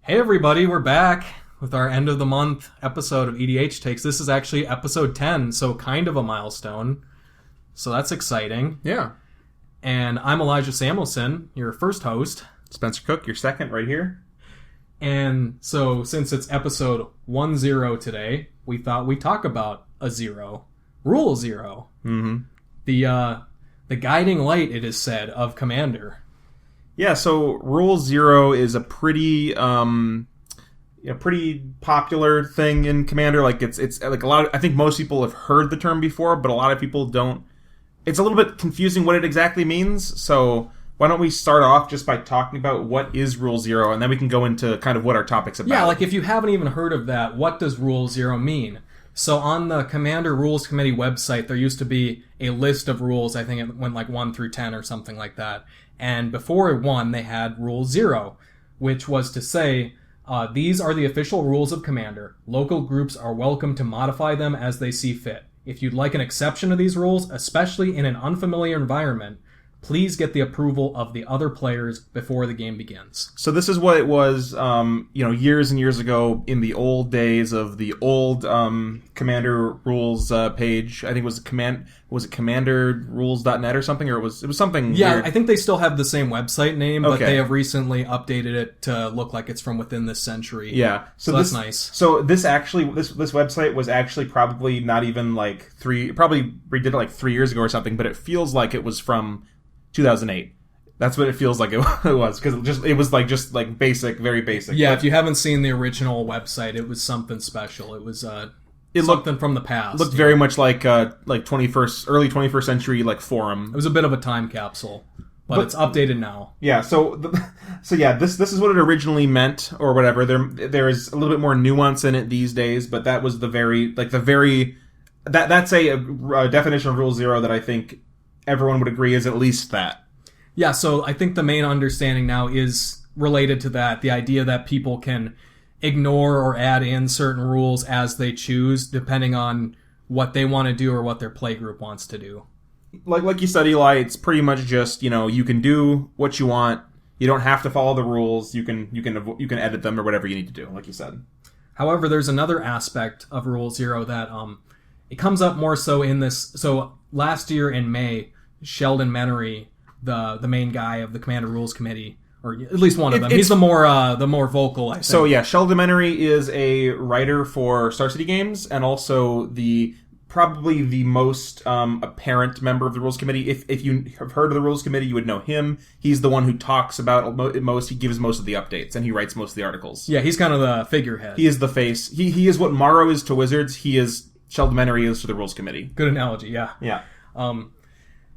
Hey everybody, we're back with our end of the month episode of EDH Takes. This is actually episode 10, so kind of a milestone. So that's exciting. Yeah. And I'm Elijah Samuelson, your first host. Spencer Cook, your second right here. And so since it's episode 10 today, we thought we'd talk about a zero. Rule zero. Mm-hmm. The guiding light, it is said, of Commander. Yeah, so Rule Zero is a pretty popular thing in Commander. Like it's like a lot of, I think most people have heard the term before, but a lot of people don't. It's a little bit confusing what it exactly means. So why don't we start off just by talking about what is Rule Zero, and then we can go into kind of what our topic's about. Yeah, like if you haven't even heard of that, what does Rule Zero mean? So on the Commander Rules Committee website, there used to be a list of rules. I think it went like 1 through 10 or something like that. And before 1, they had Rule 0, which was to say, these are the official rules of Commander. Local groups are welcome to modify them as they see fit. If you'd like an exception to these rules, especially in an unfamiliar environment, please get the approval of the other players before the game begins. So this is what it was, years and years ago in the old days of the old Commander Rules page. I think it was commanderrules.net or something, or it was something weird. I think they still have the same website name, but they have recently updated it to look like it's from within this century. Yeah. So that's nice. So this website was actually probably not even like probably redid it like 3 years ago or something, but it feels like it was from 2008. That's what it feels like it was, because it was just basic, very basic. Yeah, if you haven't seen the original website, it was something special. It was something from the past. Looked very much like early 21st century forum. It was a bit of a time capsule, but it's updated now. Yeah, this is what it originally meant or whatever. There is a little bit more nuance in it these days, but that was that's a definition of Rule Zero that I think everyone would agree is at least that. Yeah, so I think the main understanding now is related to that, the idea that people can ignore or add in certain rules as they choose, depending on what they want to do or what their playgroup wants to do. Like you said, Eli, it's pretty much just, you can do what you want. You don't have to follow the rules. You can edit them or whatever you need to do, like you said. However, there's another aspect of Rule Zero that it comes up more so in this. So last year in May, Sheldon Menery, the main guy of the Commander Rules Committee, or at least one of them. He's the more vocal, I think. So yeah, Sheldon Menery is a writer for Star City Games, and also probably the most apparent member of the Rules Committee. If you have heard of the Rules Committee, you would know him. He's the one who talks about it most. He gives most of the updates, and he writes most of the articles. Yeah, he's kind of the figurehead. He is the face. He is what Morrow is to Wizards. Sheldon Menery is to the Rules Committee. Good analogy, yeah.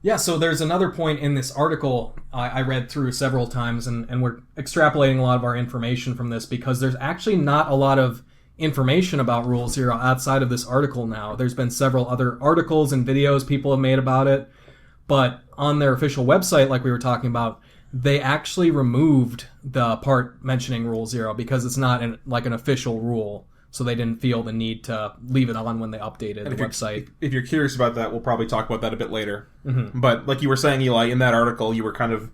Yeah. So there's another point in this article I read through several times, and we're extrapolating a lot of our information from this because there's actually not a lot of information about Rule Zero outside of this article now. There's been several other articles and videos people have made about it, but on their official website, like we were talking about, they actually removed the part mentioning Rule Zero because it's not an official rule. So they didn't feel the need to leave it on when they updated the website. If you're curious about that, we'll probably talk about that a bit later. Mm-hmm. But like you were saying, Eli, in that article, you were kind of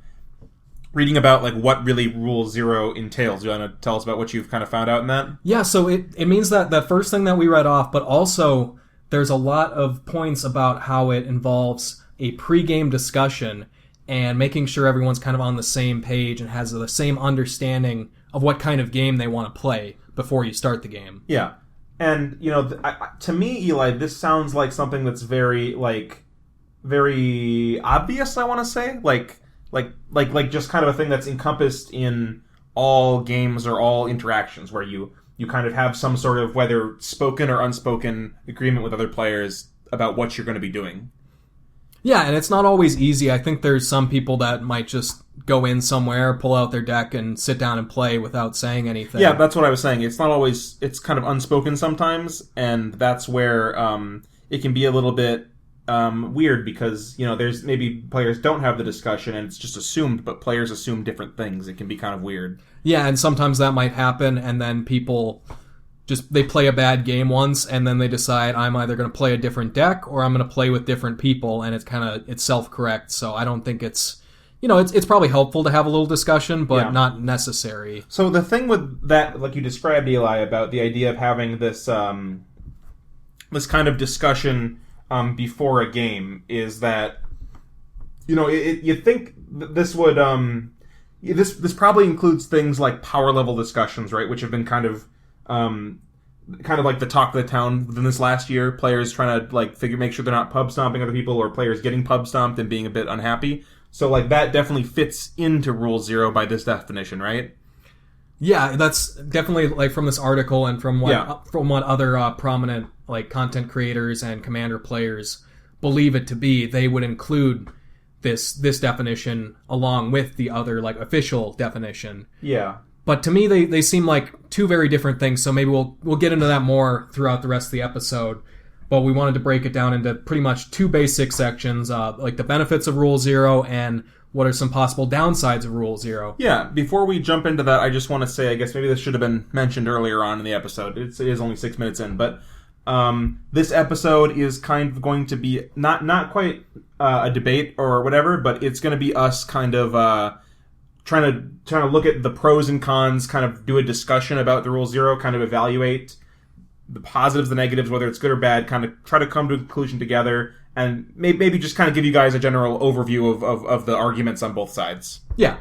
reading about what really Rule Zero entails. You want to tell us about what you've kind of found out in that? Yeah, so it means that first thing that we read off, but also there's a lot of points about how it involves a pre-game discussion and making sure everyone's kind of on the same page and has the same understanding of what kind of game they want to play before you start the game. Yeah. And, to me, Eli, this sounds like something that's very obvious, I want to say. Like just kind of a thing that's encompassed in all games or all interactions where you kind of have some sort of, whether spoken or unspoken, agreement with other players about what you're going to be doing. Yeah, and it's not always easy. I think there's some people that might just go in somewhere, pull out their deck, and sit down and play without saying anything. Yeah, that's what I was saying. It's not always... It's kind of unspoken sometimes, and that's where it can be a little bit weird because, there's maybe players don't have the discussion and it's just assumed, but players assume different things. It can be kind of weird. Yeah, and sometimes that might happen, and then people... they play a bad game once, and then they decide I'm either going to play a different deck or I'm going to play with different people, and it's self-correct. So I don't think it's, it's probably helpful to have a little discussion, but Yeah. not necessary. So the thing with that, like you described, Eli, about the idea of having this this kind of discussion before a game is that, you think this would this probably includes things like power level discussions, right, which have been kind of like the talk of the town within this last year. Players trying to like make sure they're not pub stomping other people, or players getting pub stomped and being a bit unhappy. So like that definitely fits into Rule Zero by this definition, right? Yeah, that's definitely like from this article and from what other prominent like content creators and commander players believe it to be. They would include this definition along with the other like official definition. Yeah. But to me, they seem like two very different things. So maybe we'll get into that more throughout the rest of the episode. But we wanted to break it down into pretty much two basic sections, like the benefits of Rule Zero and what are some possible downsides of Rule Zero. Yeah, before we jump into that, I just want to say, I guess maybe this should have been mentioned earlier on in the episode. It is only 6 minutes in, but this episode is kind of going to be not quite a debate or whatever, but it's going to be us kind of trying to look at the pros and cons, kind of do a discussion about the Rule Zero, kind of evaluate the positives, the negatives, whether it's good or bad, kind of try to come to a conclusion together, and maybe just kind of give you guys a general overview of the arguments on both sides. Yeah.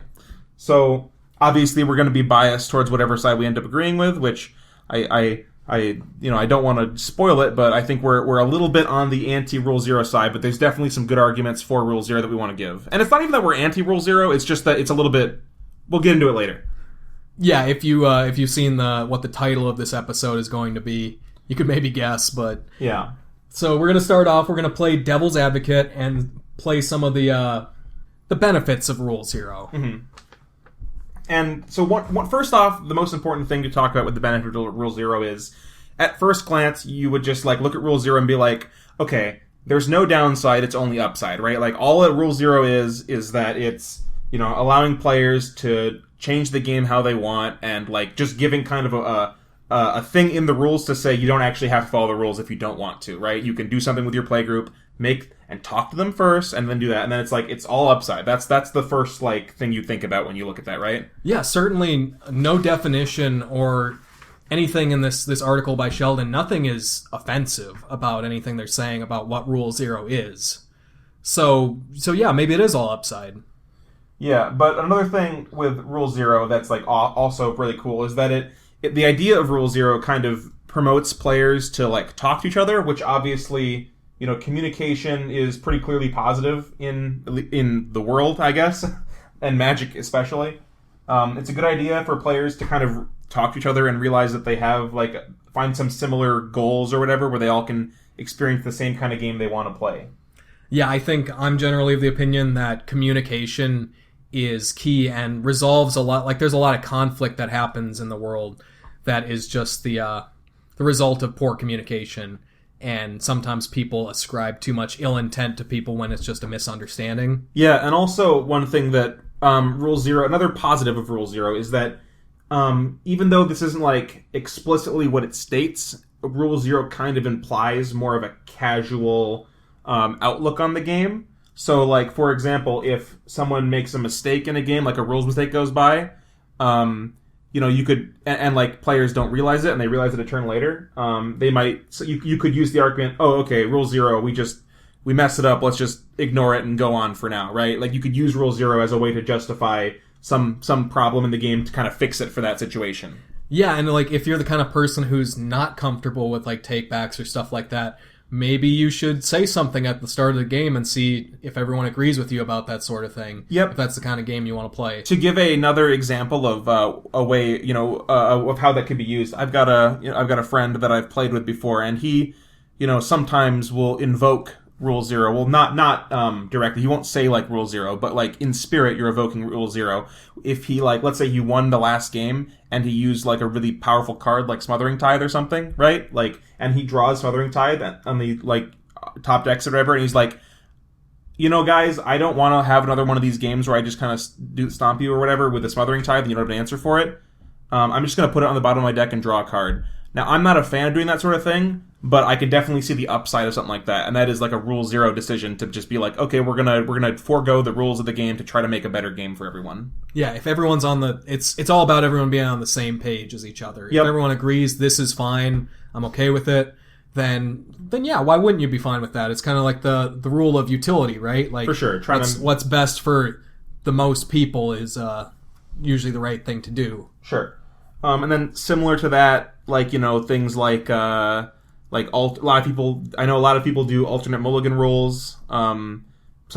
So, obviously, we're going to be biased towards whatever side we end up agreeing with, which I don't want to spoil it, but I think we're a little bit on the anti-Rule Zero side, but there's definitely some good arguments for Rule Zero that we want to give. And it's not even that we're anti-Rule Zero, it's just that it's a little bit... We'll get into it later. Yeah, if you've seen what the title of this episode is going to be, you could maybe guess, but... Yeah. So we're going to start off, we're going to play Devil's Advocate and play some of the benefits of Rule Zero. Mm-hmm. And so first off, the most important thing to talk about with the benefit of Rule Zero is, at first glance, you would just like look at Rule Zero and be like, okay, there's no downside, it's only upside, right? Like all that Rule Zero is that it's, allowing players to change the game how they want, and like just giving kind of a thing in the rules to say you don't actually have to follow the rules if you don't want to, right? You can do something with your playgroup, make and talk to them first, and then do that, and then it's like it's all upside. That's the first like thing you think about when you look at that, right? Yeah, certainly no definition or anything in this article by Sheldon. Nothing is offensive about anything they're saying about what Rule Zero is. So yeah, maybe it is all upside. Yeah, but another thing with Rule Zero that's like also really cool is that the idea of Rule Zero kind of promotes players to like talk to each other, which obviously, communication is pretty clearly positive in the world, I guess, and Magic especially. It's a good idea for players to kind of talk to each other and realize that they have find some similar goals or whatever, where they all can experience the same kind of game they want to play. Yeah, I think I'm generally of the opinion that communication is key and resolves a lot. Like, there's a lot of conflict that happens in the world that is just the result of poor communication, and sometimes people ascribe too much ill intent to people when it's just a misunderstanding. Yeah, and also one thing that Rule Zero, another positive of Rule Zero, is that even though this isn't like explicitly what it states, Rule Zero kind of implies more of a casual outlook on the game. So, like, for example, if someone makes a mistake in a game, like a rules mistake goes by, you could, and like players don't realize it, and they realize it a turn later. They might, so you could use the argument, oh, okay, Rule Zero, we messed it up, let's just ignore it and go on for now, right? Like, you could use Rule Zero as a way to justify some problem in the game to kind of fix it for that situation. Yeah, and like, if you're the kind of person who's not comfortable with like takebacks or stuff like that, maybe you should say something at the start of the game and see if everyone agrees with you about that sort of thing. Yep. If that's the kind of game you want to play. To give another example of a way, of how that could be used, I've got a friend that I've played with before, and he, sometimes will invoke Rule Zero. Well, not directly. He won't say like Rule Zero, but like in spirit, you're evoking Rule Zero. If he let's say he won the last game and he used like a really powerful card like Smothering Tithe or something, right? Like, and he draws Smothering Tithe on the like top decks or whatever, and he's like, guys, I don't want to have another one of these games where I just kind of do stomp you or whatever with the Smothering Tithe and you don't have an answer for it. I'm just going to put it on the bottom of my deck and draw a card. Now, I'm not a fan of doing that sort of thing, but I can definitely see the upside of something like that, and that is like a Rule Zero decision to just be like, okay, we're gonna forego the rules of the game to try to make a better game for everyone. Yeah, if everyone's on it's all about everyone being on the same page as each other. Yep. If everyone agrees this is fine, I'm okay with it, then yeah, why wouldn't you be fine with that? It's kind of like the rule of utility, right? Like, for sure, what's best for the most people is usually the right thing to do. Sure. And then similar to that, like, things like a lot of people, I know a lot of people do alternate mulligan rules. Some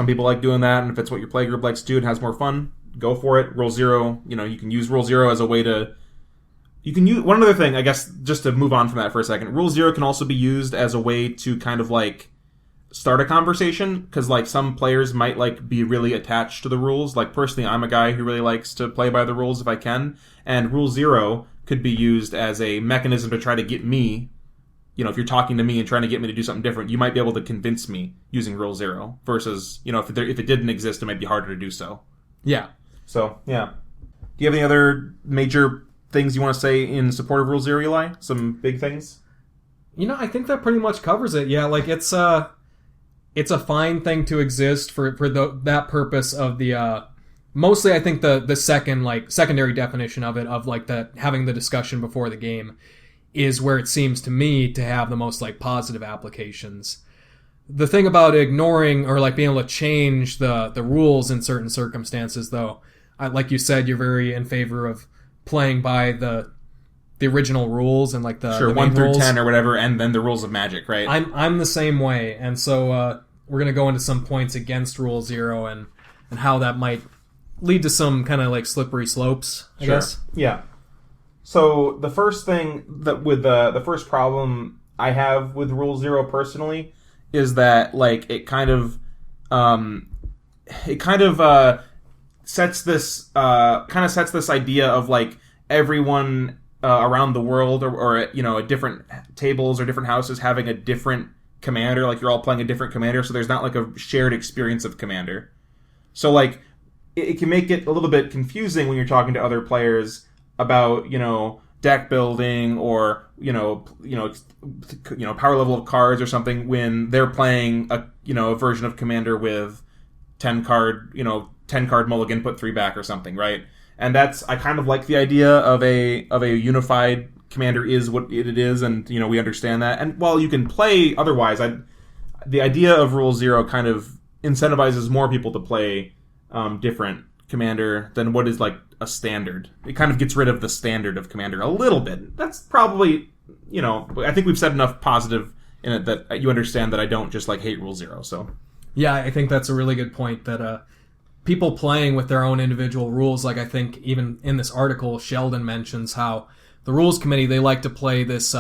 people like doing that, and if it's what your playgroup likes to do and has more fun, go for it. Rule Zero, you can use Rule Zero as a way to... You can use... One other thing, I guess, just to move on from that for a second, Rule Zero can also be used as a way to kind of, like, start a conversation, because, like, some players might, like, be really attached to the rules. Like, personally, I'm a guy who really likes to play by the rules if I can, and Rule Zero could be used as a mechanism to try to get me, if you're talking to me and trying to get me to do something different, you might be able to convince me using Rule Zero, versus, if it didn't exist, it might be harder to do so. Yeah. So, yeah. Do you have any other major things you want to say in support of Rule Zero, Eli? Some big things? I think that pretty much covers it. Yeah, like, it's a fine thing to exist for that purpose of the... Mostly, I think the secondary definition of it, of like having the discussion before the game, is where it seems to me to have the most like positive applications. The thing about ignoring or like being able to change the rules in certain circumstances, though, like you said, you're very in favor of playing by the original rules and like the 1 through rules. 10 or whatever, and then the rules of Magic, right? I'm the same way, and so we're gonna go into some points against Rule Zero and how that might lead to some kind of like slippery slopes, I guess. Yeah. So the first thing that with the first problem I have with Rule Zero personally is that like it kind of sets this idea of like everyone around the world or at different tables or different houses having a different commander, like you're all playing a different commander, so there's not like a shared experience of commander. So like it can make it a little bit confusing when you're talking to other players about, deck building or, power level of cards or something when they're playing a version of Commander with 10 card mulligan, put 3 back or something, right? And I kind of like the idea of a unified Commander is what it is, and, we understand that. And while you can play otherwise, the idea of Rule Zero kind of incentivizes more people to play different Commander than what is like a standard. It kind of gets rid of the standard of Commander a little bit. That's probably, I think we've said enough positive in it that you understand that I don't just like hate Rule Zero. So yeah, I think that's a really good point, that people playing with their own individual rules, like I think even in this article Sheldon mentions how the rules committee, they like to play this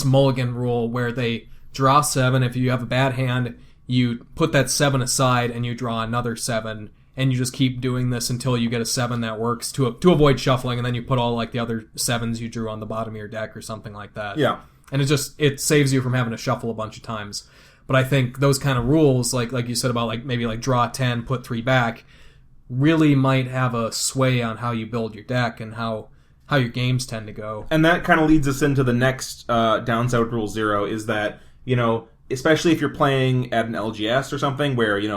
mulligan rule where they draw 7. If you have a bad hand, you put that 7 aside and you draw another 7, and you just keep doing this until you get a 7 that works to avoid shuffling, and then you put all like the other 7s you drew on the bottom of your deck or something like that. Yeah. And it saves you from having to shuffle a bunch of times. But I think those kind of rules, like you said about like maybe like draw 10, put 3 back, really might have a sway on how you build your deck and how your games tend to go. And that kind of leads us into the next downside of Rule Zero is that, especially if you're playing at an LGS or something where, you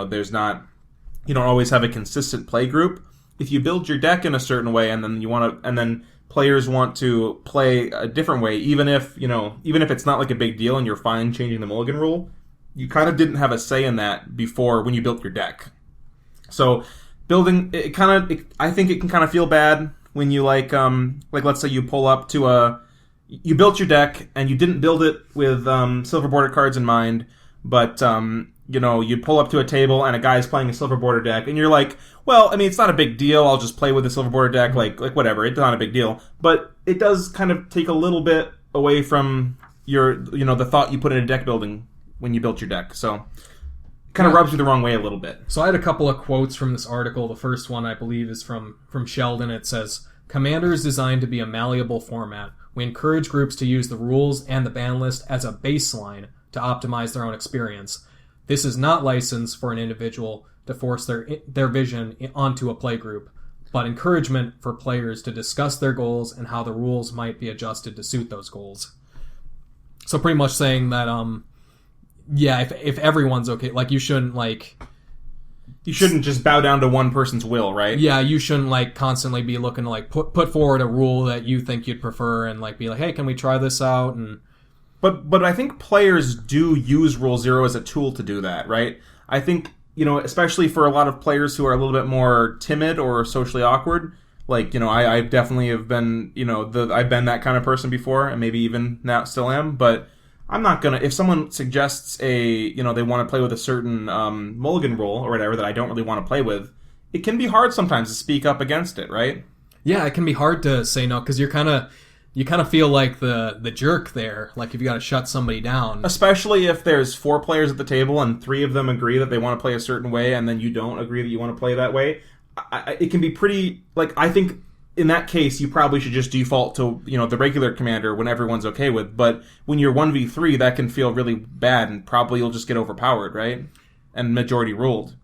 don't always have a consistent play group. If you build your deck in a certain way and then players want to play a different way, even if it's not like a big deal and you're fine changing the mulligan rule, you kind of didn't have a say in that before when you built your deck. So building I think it can kind of feel bad when you like let's say you pull up to you built your deck and you didn't build it with silver border cards in mind, but you pull up to a table and a guy's playing a silver border deck, and you're like, well, I mean, it's not a big deal. I'll just play with the silver border deck, like whatever. It's not a big deal. But it does kind of take a little bit away from your, the thought you put into deck building when you built your deck. So it kind of rubs you the wrong way a little bit. So I had a couple of quotes from this article. The first one, I believe, is from Sheldon. It says, Commander is designed to be a malleable format. We encourage groups to use the rules and the ban list as a baseline to optimize their own experience. This is not licensed for an individual to force their vision onto a playgroup. but encouragement for players to discuss their goals and how the rules might be adjusted to suit those goals. So pretty much saying that, if everyone's okay, like you shouldn't just bow down to one person's will, right? Yeah, you shouldn't constantly be looking to put forward a rule that you think you'd prefer and be like, hey, can we try this out? And But I think players do use Rule Zero as a tool to do that, right? I think, especially for a lot of players who are a little bit more timid or socially awkward, I definitely have been, I've been that kind of person before, and maybe even now still am, but I'm not gonna, if someone suggests they want to play with a certain mulligan rule or whatever that I don't really want to play with, it can be hard sometimes to speak up against it, right? Yeah, it can be hard to say no, because you kind of feel like the jerk there, like if you got to shut somebody down. Especially if there's 4 players at the table and 3 of them agree that they want to play a certain way, and then you don't agree that you want to play that way. It can be pretty, I think in that case you probably should just default to, the regular commander when everyone's okay with, but when you're 1v3, that can feel really bad, and probably you'll just get overpowered, right? And majority ruled.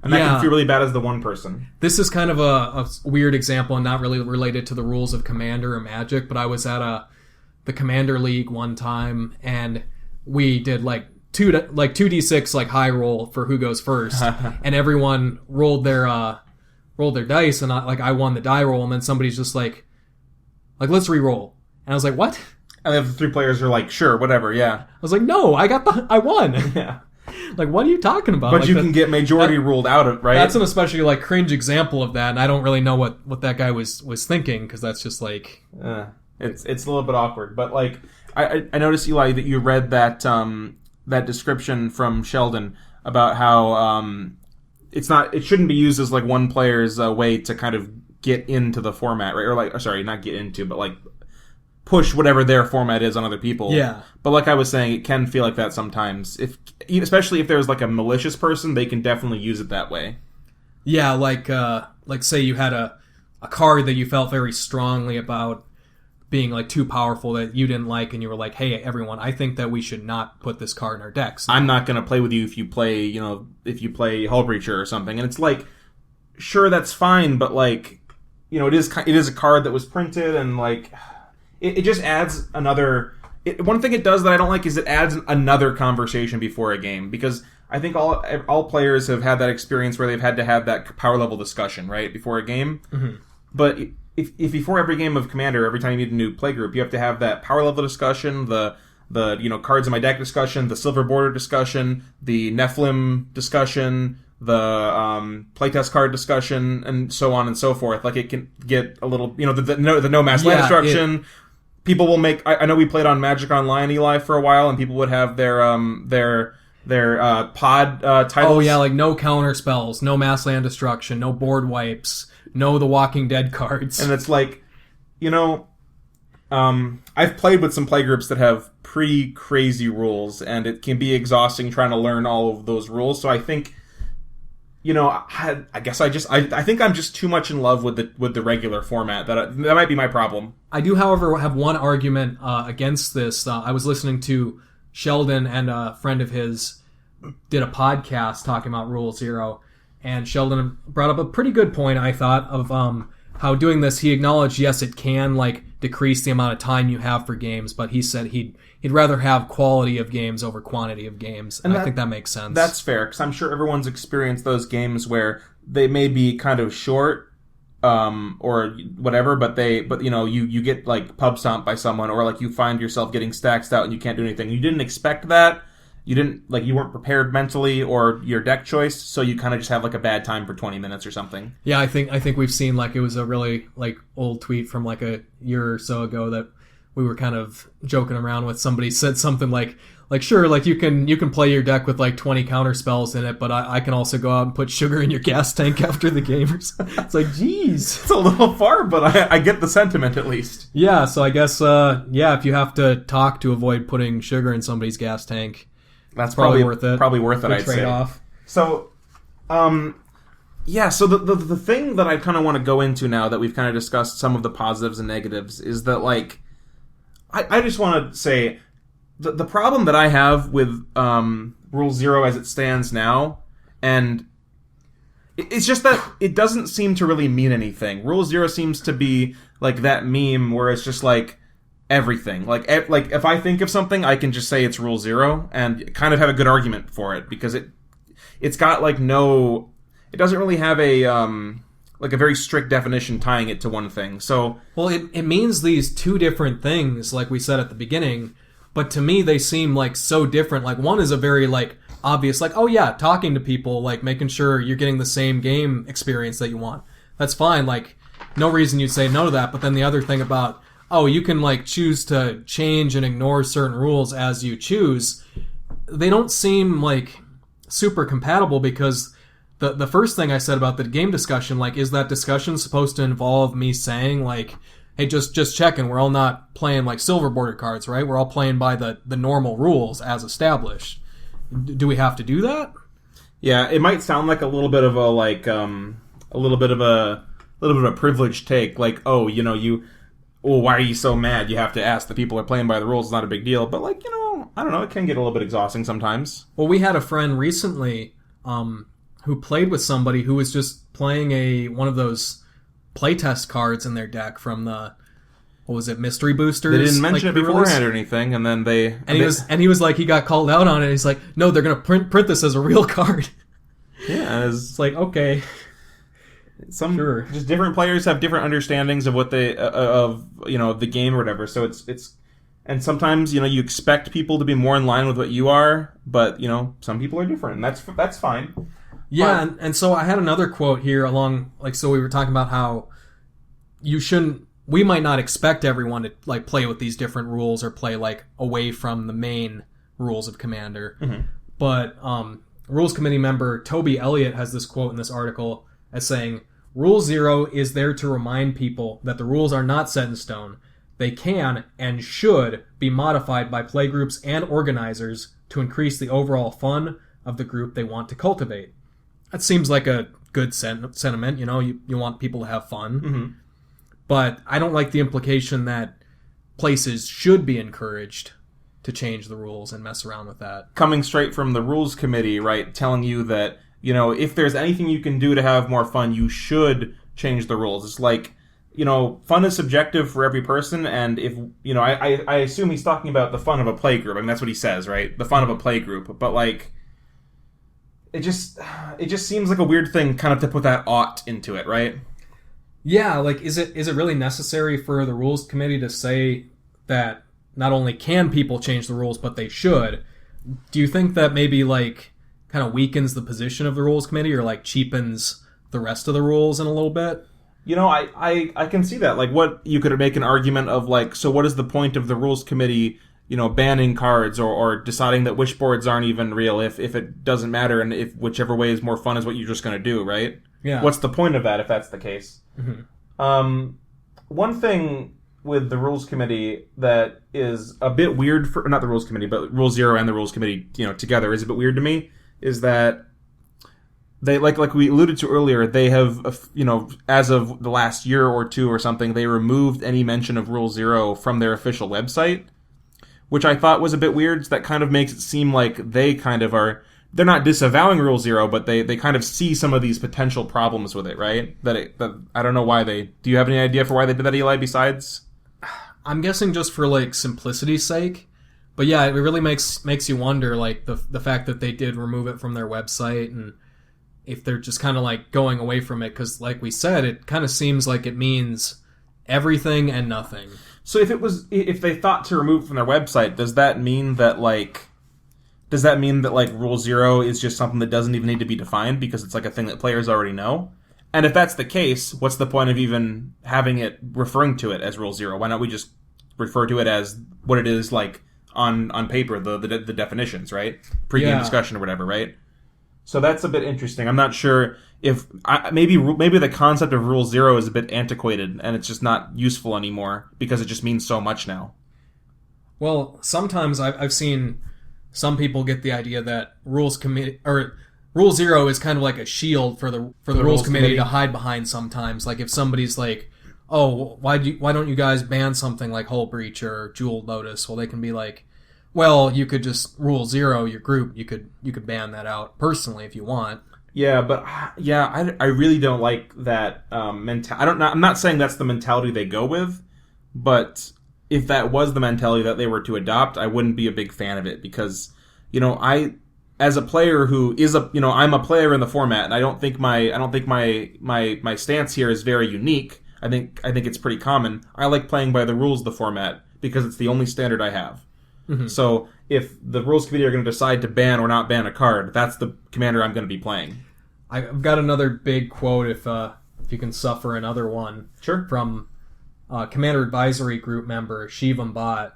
And that can feel really bad as the one person. This is kind of a weird example and not really related to the rules of Commander or Magic, but I was at the Commander League one time, and we did 2d6 high roll for who goes first, and everyone rolled their dice, and I won the die roll, and then somebody's just like let's re-roll, and I was like, what? And the other 3 players are like, sure, whatever, yeah. I was like, no, I won. Yeah. What are you talking about? But you can get majority ruled out of, right? That's an especially cringe example of that, and I don't really know what that guy was thinking, because that's just it's a little bit awkward. But I noticed, Eli, that you read that that description from Sheldon about how it shouldn't be used as one player's way to kind of get into the format, right? Or sorry, not get into, but push whatever their format is on other people. Yeah. But like I was saying, it can feel like that sometimes. Especially if there's a malicious person, they can definitely use it that way. Yeah, say you had a card that you felt very strongly about being too powerful that you didn't like, and you were like, hey, everyone, I think that we should not put this card in our decks. I'm not going to play with you if you play Hull Breacher or something. And it's sure, that's fine, but it is a card that was printed, and it just adds another... one thing it does that I don't like is it adds another conversation before a game, because I think all players have had that experience where they've had to have that power level discussion, right, before a game. Mm-hmm. But if before every game of Commander, every time you need a new playgroup, you have to have that power level discussion, the cards in my deck discussion, the silver border discussion, the Nephilim discussion, the playtest card discussion, and so on and so forth. It can get a little, the no mass land destruction. People will make. I know we played on Magic Online, Eli, for a while, and people would have their pod titles. Oh yeah, no counter spells, no mass land destruction, no board wipes, no The Walking Dead cards. And it's I've played with some playgroups that have pretty crazy rules, and it can be exhausting trying to learn all of those rules. So I think, I guess I think I'm just too much in love with the regular format. That might be my problem. I do, however, have one argument against this. I was listening to Sheldon, and a friend of his did a podcast talking about Rule Zero, and Sheldon brought up a pretty good point, I thought, of how doing this, he acknowledged, yes, it can decrease the amount of time you have for games, but he said he'd rather have quality of games over quantity of games, and I think that makes sense. That's fair, because I'm sure everyone's experienced those games where they may be kind of short, or whatever, but you get pub stomped by someone, or you find yourself getting staxed out and you can't do anything. You didn't expect that. You didn't you weren't prepared mentally, or your deck choice, so you kind of just have a bad time for 20 minutes or something. Yeah, I think we've seen it was a really old tweet from a year or so ago that we were kind of joking around with. Somebody said something sure, you can play your deck with 20 counter spells in it, but I can also go out and put sugar in your gas tank after the game. It's geez. It's a little far, but I get the sentiment at least. Yeah, so I guess, if you have to talk to avoid putting sugar in somebody's gas tank, that's probably worth it. Probably worth it, Good I'd say. trade-off. So, so the thing that I kind of want to go into now that we've kind of discussed some of the positives and negatives is that, I just want to say, the problem that I have with Rule Zero as it stands now, and It's just that it doesn't seem to really mean anything. Rule 0 seems to be like that meme where it's just like everything. Like if I think of something, I can just say it's Rule 0 and kind of have a good argument for it because it's got like no... It doesn't really have a like a very strict definition tying it to one thing. So well, it means these two different things, like we said at the beginning, but to me they seem like so different. Like one is a very like obvious, like, oh yeah, talking to people, like making sure you're getting the same game experience that you want. That's fine. Like no reason you'd say no to that. But then the other thing about, oh, you can like choose to change and ignore certain rules as you choose. They don't seem like super compatible because the first thing I said about the game discussion, like, is that discussion supposed to involve me saying, like, hey, just checking, we're all not playing, like, silver border cards, right? We're all playing by the normal rules as established. Do we have to do that? Yeah, it might sound like a little bit of a, like, a little bit of a privileged take, like, oh, you know, why are you so mad? You have to ask the people who are playing by the rules, it's not a big deal. But, like, you know, I don't know, it can get a little bit exhausting sometimes. Well, we had a friend recently, who played with somebody who was just playing one of those playtest cards in their deck from the, what was it, Mystery Boosters? They didn't mention it beforehand or anything, and then he was like, he got called out on it. He's like, no, they're gonna print this as a real card. Yeah, it's like, okay, sure. Just different players have different understandings of what they of you know the game or whatever. So it's and sometimes, you know, you expect people to be more in line with what you are, but you know some people are different, and that's fine. Yeah, and so I had another quote here along, like, so we were talking about how we might not expect everyone to, like, play with these different rules or play, like, away from the main rules of Commander. Mm-hmm. But Rules Committee member Toby Elliott has this quote in this article as saying, Rule 0 is there to remind people that the rules are not set in stone. They can and should be modified by playgroups and organizers to increase the overall fun of the group they want to cultivate. That seems like a good sentiment, you know, you want people to have fun. Mm-hmm. But I don't like the implication that places should be encouraged to change the rules and mess around with that. Coming straight from the Rules Committee, right, telling you that, you know, if there's anything you can do to have more fun, you should change the rules. It's like, you know, fun is subjective for every person, and if, you know, I assume he's talking about the fun of a playgroup. I mean, that's what he says, right? The fun of a playgroup. But, like, it just seems like a weird thing kind of to put that ought into it, right? Yeah, like, is it really necessary for the Rules Committee to say that not only can people change the rules, but they should? Do you think that maybe, like, kind of weakens the position of the Rules Committee or, like, cheapens the rest of the rules in a little bit? You know, I can see that. Like, what you could make an argument of, like, so what is the point of the Rules Committee, you know, banning cards or deciding that wish boards aren't even real if it doesn't matter, and if whichever way is more fun is what you're just going to do, right? Yeah. What's the point of that if that's the case? Mm-hmm. One thing with the Rules Committee that is a bit weird for, not the Rules Committee, but Rule 0 and the Rules Committee, you know, together is a bit weird to me, is that they, like we alluded to earlier, they have, you know, as of the last year or two or something, they removed any mention of Rule 0 from their official website, which I thought was a bit weird. That kind of makes it seem like they kind of are, they're not disavowing Rule 0, but they kind of see some of these potential problems with it, right? That I don't know why do you have any idea for why they did that, Eli, besides? I'm guessing just for, like, simplicity's sake. But yeah, it really makes you wonder, like, the fact that they did remove it from their website, and if they're just kind of, like, going away from it, because, like we said, it kind of seems like it means everything and nothing. So if they thought to remove it from their website, does that mean that, like, Rule 0 is just something that doesn't even need to be defined because it's, like, a thing that players already know? And if that's the case, what's the point of even having it, referring to it as Rule 0? Why not we just refer to it as what it is, like, on paper, the definitions, right? Pre-game discussion or whatever, right? So that's a bit interesting. I'm not sure if maybe the concept of Rule 0 is a bit antiquated and it's just not useful anymore because it just means so much now. Well, sometimes I've seen some people get the idea that Rule 0 is kind of like a shield for the Rules Committee to hide behind sometimes. Like if somebody's like, oh, why don't you guys ban something like Hull Breach or Jewel Lotus? Well, they can be like, well, you could just Rule 0 your group. You could ban that out personally if you want. Yeah, but I really don't like that mentality. I don't know. I'm not saying that's the mentality they go with, but if that was the mentality that they were to adopt, I wouldn't be a big fan of it because, I, as a player who is I'm a player in the format, and I don't think my stance here is very unique. I think it's pretty common. I like playing by the rules of the format because it's the only standard I have. Mm-hmm. So if the rules committee are going to decide to ban or not ban a card, that's the commander I'm going to be playing. I've got another big quote if you can suffer another one. Sure. From Commander Advisory Group member Shivam Bhatt,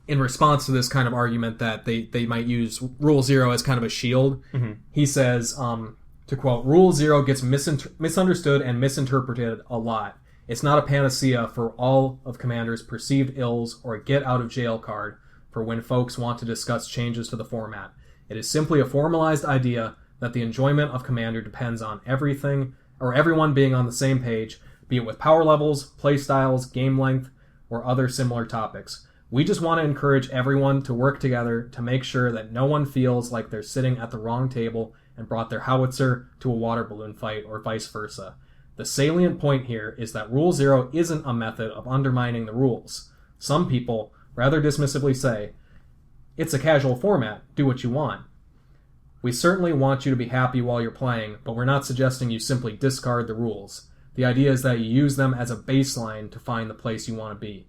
in response to this kind of argument that they might use Rule Zero as kind of a shield. Mm-hmm. He says, to quote, "Rule Zero gets misunderstood and misinterpreted a lot. It's not a panacea for all of Commander's perceived ills or a get-out-of-jail card for when folks want to discuss changes to the format. It is simply a formalized idea that the enjoyment of Commander depends on everything or everyone being on the same page, be it with power levels, play styles, game length, or other similar topics. We just want to encourage everyone to work together to make sure that no one feels like they're sitting at the wrong table and brought their howitzer to a water balloon fight or vice versa. The salient point here is that Rule Zero isn't a method of undermining the rules. Some people rather dismissively say, it's a casual format, do what you want. We certainly want you to be happy while you're playing, but we're not suggesting you simply discard the rules. The idea is that you use them as a baseline to find the place you want to be.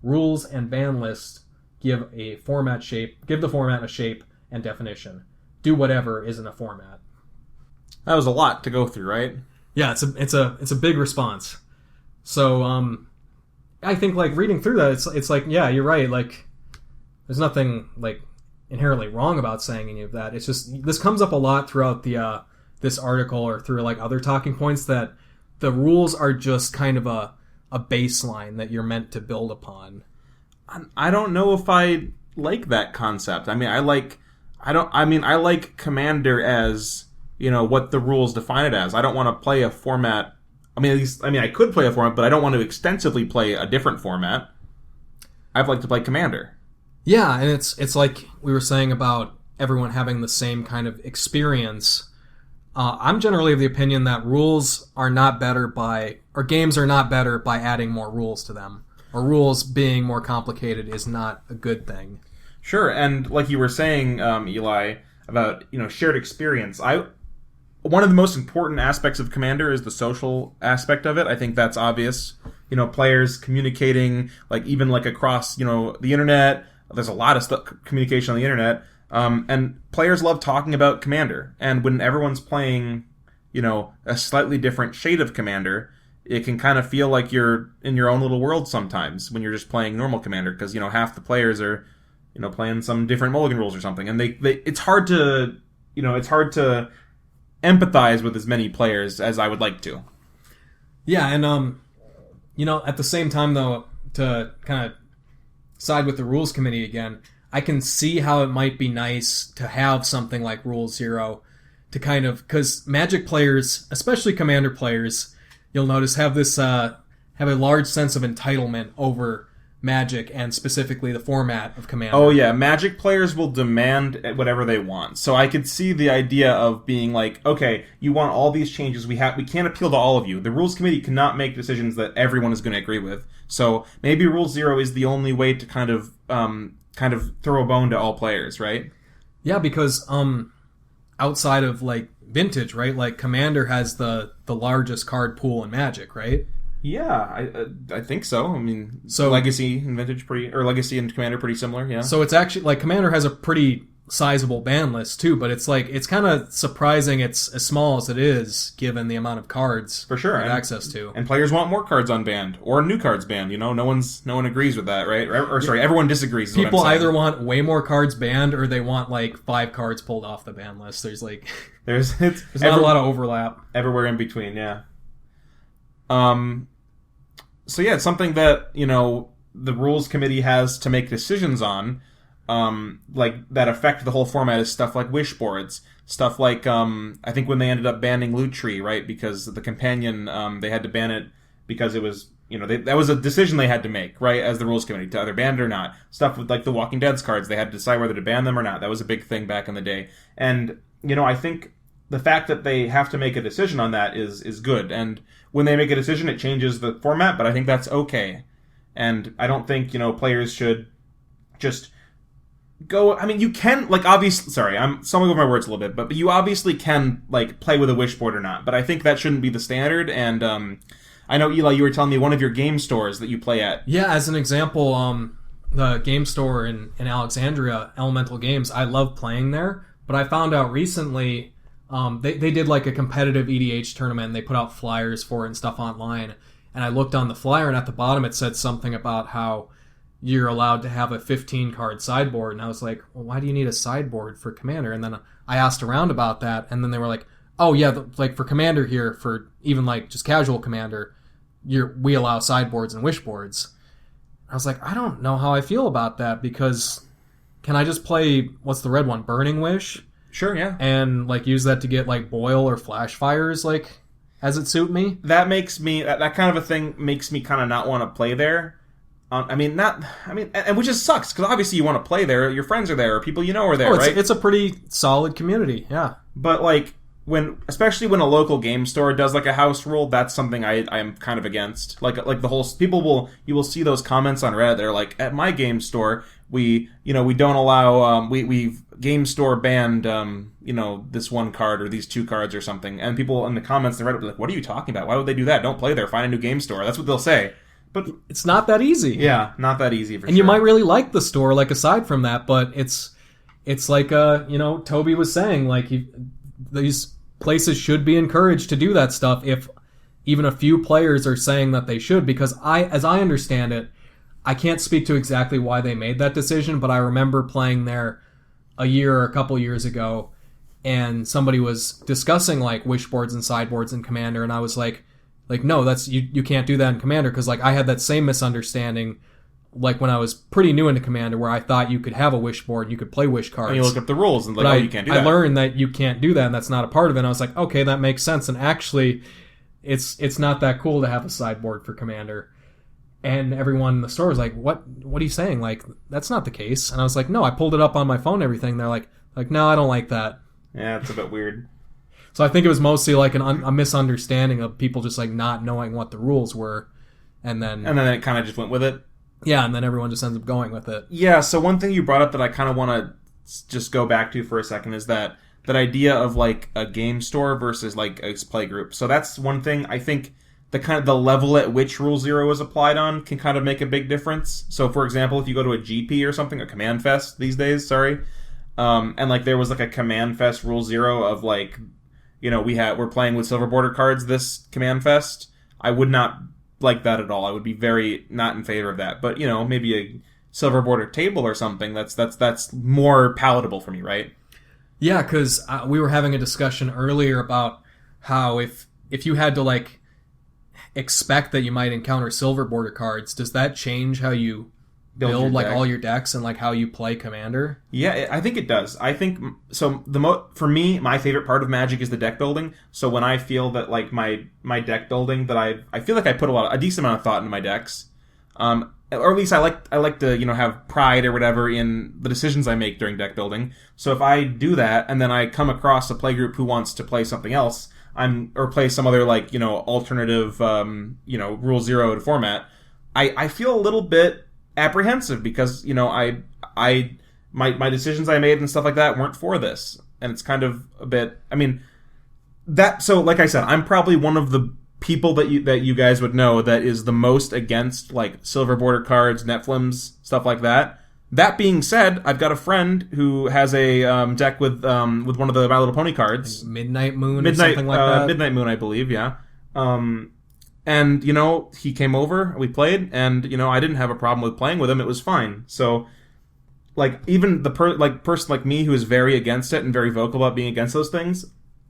Rules and ban lists give the format a shape and definition. Do whatever isn't a format." That was a lot to go through, right? Yeah, it's a big response. So I think like reading through that, it's like, yeah, you're right. Like there's nothing like inherently wrong about saying any of that. It's just this comes up a lot throughout the this article or through like other talking points that the rules are just kind of a baseline that you're meant to build upon. I don't know if I like that concept. I mean, I like Commander as, what the rules define it as. I don't want to play a format. I could play a format, but I don't want to extensively play a different format. I'd like to play Commander. Yeah, and it's like we were saying about everyone having the same kind of experience. I'm generally of the opinion that rules are not better or games are not better by adding more rules to them. Or rules being more complicated is not a good thing. Sure, and like you were saying, Eli, about shared experience. One of the most important aspects of Commander is the social aspect of it. I think that's obvious. Players communicating, even across the internet. There's a lot of communication on the internet, and players love talking about Commander. And when everyone's playing, a slightly different shade of Commander, it can kind of feel like you're in your own little world sometimes when you're just playing normal Commander because half the players are playing some different mulligan rules or something, and it's hard to empathize with as many players as I would like to. Yeah, and at the same time though, to kind of side with the rules committee again, I can see how it might be nice to have something like Rule Zero to kind of, because Magic players, especially Commander players, you'll notice have a large sense of entitlement over Magic and specifically the format of Commander. Oh yeah, Magic players will demand whatever they want. So I could see the idea of being like, okay, you want all these changes, we can't appeal to all of you. The rules committee cannot make decisions that everyone is going to agree with. So maybe Rule Zero is the only way to kind of throw a bone to all players, right? Yeah, because outside of Vintage, right? Commander has the largest card pool in Magic, right? Yeah, I think so. So Legacy and Vintage Legacy and Commander pretty similar. Yeah. So it's actually Commander has a pretty sizable ban list too, but it's kind of surprising it's as small as it is given the amount of cards for sure and access to. And players want more cards unbanned or new cards banned. No one agrees with that, right? Or sorry, everyone disagrees. People either want way more cards banned or they want 5 cards pulled off the ban list. There's there's not a lot of overlap everywhere in between. Yeah. So yeah, it's something that, the rules committee has to make decisions on, that affect the whole format is stuff like wish boards, stuff like, I think when they ended up banning Loot Tree, right, because the companion, they had to ban it because it was, that was a decision they had to make, right, as the rules committee, to either ban it or not. Stuff with, the Walking Dead's cards, they had to decide whether to ban them or not. That was a big thing back in the day. And, I think the fact that they have to make a decision on that is good. And when they make a decision, it changes the format, but I think that's okay. And I don't think, players should just go... I mean, you can, obviously... Sorry, I'm stumbling over my words a little bit, but you obviously can, play with a wish board or not. But I think that shouldn't be the standard, and I know, Eli, you were telling me one of your game stores that you play at. Yeah, as an example, the game store in Alexandria, Elemental Games, I love playing there, but I found out recently... They did a competitive EDH tournament, and they put out flyers for it and stuff online. And I looked on the flyer, and at the bottom it said something about how you're allowed to have a 15-card sideboard. And I was like, well, why do you need a sideboard for Commander? And then I asked around about that, and then they were like, oh yeah, for Commander here, for even just casual Commander, we allow sideboards and wish boards. I was like, I don't know how I feel about that, because can I just play, what's the red one, Burning Wish? Sure, yeah. And use that to get Boil or Flash Fires as it suit me. That makes me that kind of a thing makes me kind of not want to play there. And which just sucks, because obviously you want to play there. Your friends are there, or people are there, right? It's a pretty solid community, yeah. But especially when a local game store does a house rule, that's something I am kind of against. The whole you will see those comments on Reddit. They're like, at my game store, we don't allow we've game store banned this one card or these two cards or something, and people in the comments on Reddit will be like, what are you talking about? Why would they do that? Don't play there. Find a new game store. That's what they'll say. But it's not that easy. Yeah, not that easy for sure. And you might really like the store, aside from that, but it's Toby was saying, these places should be encouraged to do that stuff if even a few players are saying that they should, because as I understand it, I can't speak to exactly why they made that decision, but I remember playing there a year or a couple years ago, and somebody was discussing wish boards and sideboards in Commander, and I was like no, that's you can't do that in Commander, because I had that same misunderstanding when I was pretty new into Commander, where I thought you could have a wish board, you could play wish cards. And you look up the rules and you can't do that. I learned that you can't do that, and that's not a part of it. And I was like, okay, that makes sense. And actually, it's not that cool to have a sideboard for Commander. And everyone in the store was like, what are you saying? That's not the case. And I was like, no, I pulled it up on my phone and everything. They're like, no, I don't like that. Yeah, it's a bit weird. So I think it was mostly a misunderstanding of people just not knowing what the rules were. And then it kind of just went with it. Yeah, and then everyone just ends up going with it. Yeah, so one thing you brought up that I kind of want to just go back to for a second is that idea of a game store versus a play group. So that's one thing I think the level at which Rule Zero is applied on can kind of make a big difference. So for example, if you go to a GP or something, a Command Fest these days, sorry, and there was a Command Fest Rule Zero of we're playing with silver border cards this Command Fest, I would not like that at all. I would be very not in favor of that. But maybe a silver border table or something that's more palatable for me, right? Yeah, because we were having a discussion earlier about how if you had to expect that you might encounter silver border cards, does that change how you build all your decks and how you play Commander? Yeah, I think it does. I think so. For me, my favorite part of Magic is the deck building. So when I feel that my deck building, that I feel like I put a decent amount of thought into my decks, or at least I like to have pride or whatever in the decisions I make during deck building. So if I do that and then I come across a playgroup who wants to play something else, or play some other alternative Rule Zero format, I feel a little bit apprehensive, because my decisions I made and stuff like that weren't for this, and it's kind of a bit, so like I said, I'm probably one of the people that you guys would know that is the most against silver border cards, Netflims, stuff like that. That being said, I've got a friend who has a deck with one of the My Little Pony cards, Midnight Moon or something like that. Midnight Moon, I believe, yeah. And, he came over, we played, and, I didn't have a problem with playing with him. It was fine. So, even the person like me who is very against it and very vocal about being against those things,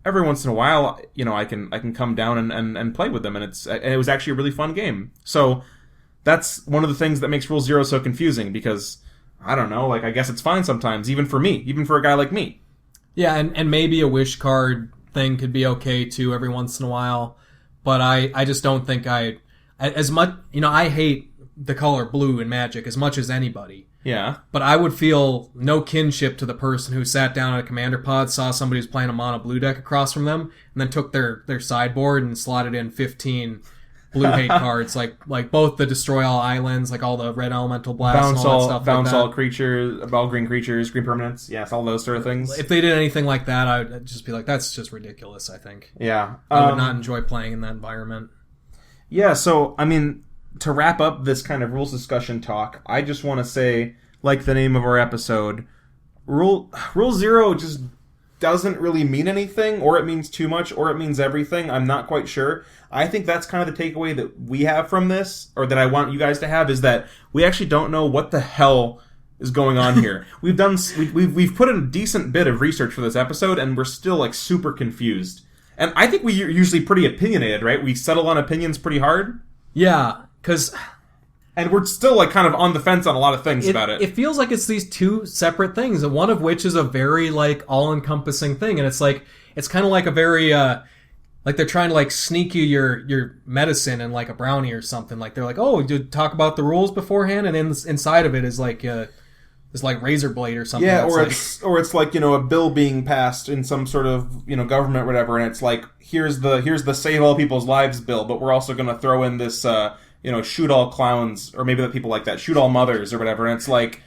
every once in a while, I can come down and play with them, and it was actually a really fun game. So, that's one of the things that makes Rule Zero so confusing, because, I don't know, I guess it's fine sometimes, even for me, even for a guy like me. Yeah, and maybe a wish card thing could be okay, too, every once in a while. But I just don't think as much, I hate the color blue in Magic as much as anybody. Yeah. But I would feel no kinship to the person who sat down at a commander pod, saw somebody who's playing a mono blue deck across from them, and then took their sideboard and slotted in 15 blue hate cards, like both the Destroy All Islands, like all the red elemental blasts, and all that stuff. Bounce like all creatures, all green creatures, green permanents. Yes, all those sort of things. If they did anything like that, I would just be like, that's just ridiculous, I think. Yeah. I would not enjoy playing in that environment. Yeah, so, I mean, to wrap up this kind of rules discussion talk, I just want to say, like the name of our episode, Rule 0 just doesn't really mean anything, or it means too much, or it means everything. I'm not quite sure. I think that's kind of the takeaway that we have from this, or that I want you guys to have, is that we actually don't know what the hell is going on here. We've put in a decent bit of research for this episode, and we're still like super confused. And I think we're usually pretty opinionated, right? We settle on opinions pretty hard. Yeah, because... And we're still like kind of on the fence on a lot of things about it. It feels like it's these two separate things, and one of which is a very like all-encompassing thing, and it's kind of like a very like they're trying to like sneak you your medicine in like a brownie or something. Like they're like, oh, did talk about the rules beforehand, and inside of it is like this like razor blade or something. Yeah, or it's like, you know, a bill being passed in some sort of, you know, government or whatever, and it's like here's the Save All People's Lives bill, but we're also going to throw in this you know, shoot all clowns, or maybe the people like that, shoot all mothers or whatever. And it's like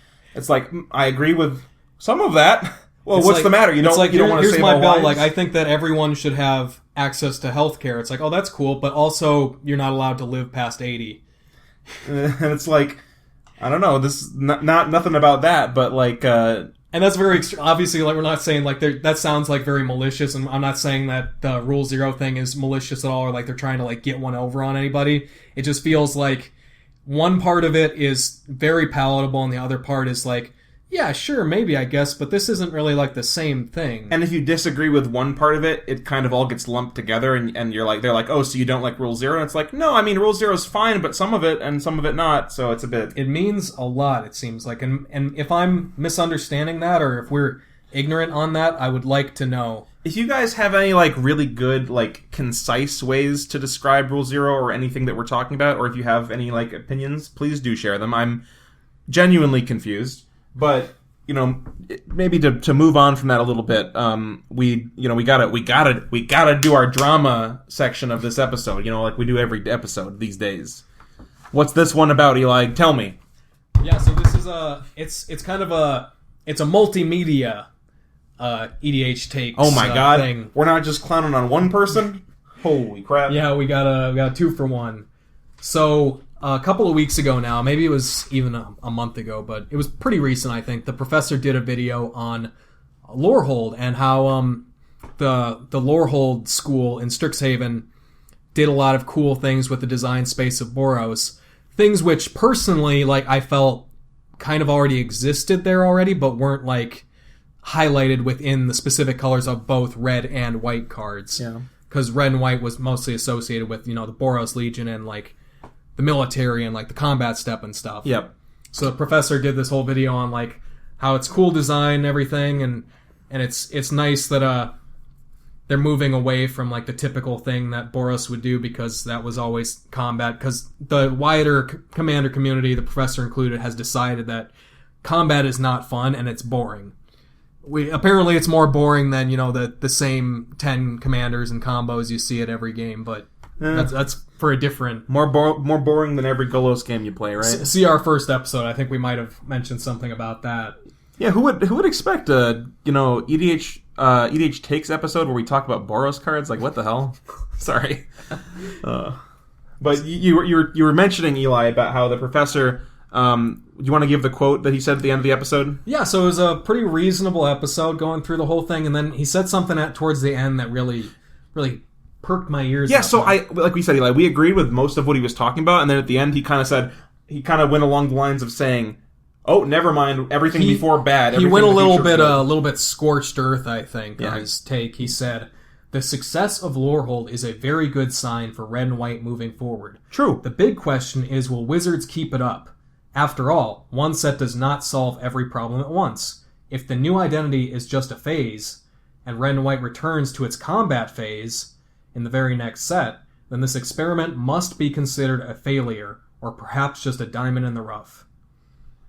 I agree with some of that. Well, it's what's like, the matter? You don't want to save my all bill. lives? Like, I think that everyone should have access to healthcare. It's like, oh, that's cool, but also you're not allowed to live past 80. And it's like, I don't know. This is not nothing about that, but like. And that's very obviously, like, we're not saying like that sounds like very malicious, and I'm not saying that the Rule 0 thing is malicious at all, or like they're trying to like get one over on anybody. It just feels like one part of it is very palatable, and the other part is like, yeah, sure, maybe, I guess, but this isn't really like the same thing. And if you disagree with one part of it, it kind of all gets lumped together, and you're like, they're like, oh, so you don't like Rule 0? And it's like, no, I mean, Rule 0 is fine, but some of it, and some of it not, so it's a bit... It means a lot, it seems like, and if I'm misunderstanding that, or if we're ignorant on that, I would like to know. If you guys have any, like, really good, like, concise ways to describe Rule 0 or anything that we're talking about, or if you have any, like, opinions, please do share them. I'm genuinely confused. But, you know, maybe to move on from that a little bit, we gotta do our drama section of this episode, you know, like we do every episode these days. What's this one about, Eli? Tell me. Yeah, so this is it's a multimedia EDH Takes. Oh my god, thing. We're not just clowning on one person? Holy crap. Yeah, we got a 2-for-1. So a couple of weeks ago now, maybe it was even a month ago, but it was pretty recent, I think. The professor did a video on Lorehold and how the Lorehold school in Strixhaven did a lot of cool things with the design space of Boros. Things which, personally, like, I felt kind of already existed there already, but weren't, like, highlighted within the specific colors of both red and white cards. Yeah. Because red and white was mostly associated with, you know, the Boros Legion and, like, the military and like the combat step and stuff. Yep. So the professor did this whole video on like how it's cool design and everything, and it's nice that they're moving away from like the typical thing that Boros would do, because that was always combat. Because the wider commander community, the professor included, has decided that combat is not fun and it's boring. Apparently it's more boring than, you know, the same 10 commanders and combos you see at every game, but that's for a different... More boring than every Golos game you play, right? See our first episode. I think we might have mentioned something about that. Yeah, who would expect a, you know, EDH Takes episode where we talk about Boros cards? Like, what the hell? Sorry. But you were mentioning, Eli, about how the professor... you want to give the quote that he said at the end of the episode? Yeah, so it was a pretty reasonable episode going through the whole thing, and then he said something towards the end that really perked my ears. Yeah, so like we said, Eli, we agreed with most of what he was talking about, and then at the end he kind of went along the lines of saying, oh, never mind, everything before bad. He went a little bit scorched earth, I think, on his take. He said, the success of Lorehold is a very good sign for red and white moving forward. True. The big question is, will Wizards keep it up? After all, one set does not solve every problem at once. If the new identity is just a phase, and red and white returns to its combat phase in the very next set, then this experiment must be considered a failure, or perhaps just a diamond in the rough.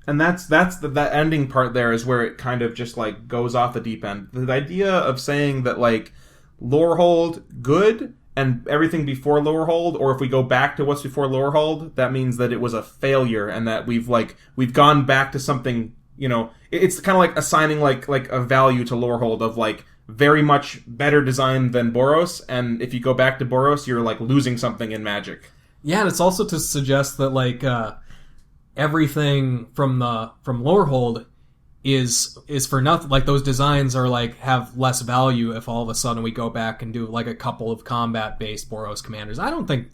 And that's that ending part there is where it kind of just like goes off the deep end. The idea of saying that like Lorehold good and everything before Lorehold, or if we go back to what's before Lorehold, that means that it was a failure and that we've gone back to something, you know, it's kind of like assigning like a value to Lorehold of like very much better design than Boros, and if you go back to Boros, you're like losing something in Magic. Yeah, and it's also to suggest that like everything from Lorehold is for nothing. Like those designs are like have less value if all of a sudden we go back and do like a couple of combat based Boros commanders. I don't think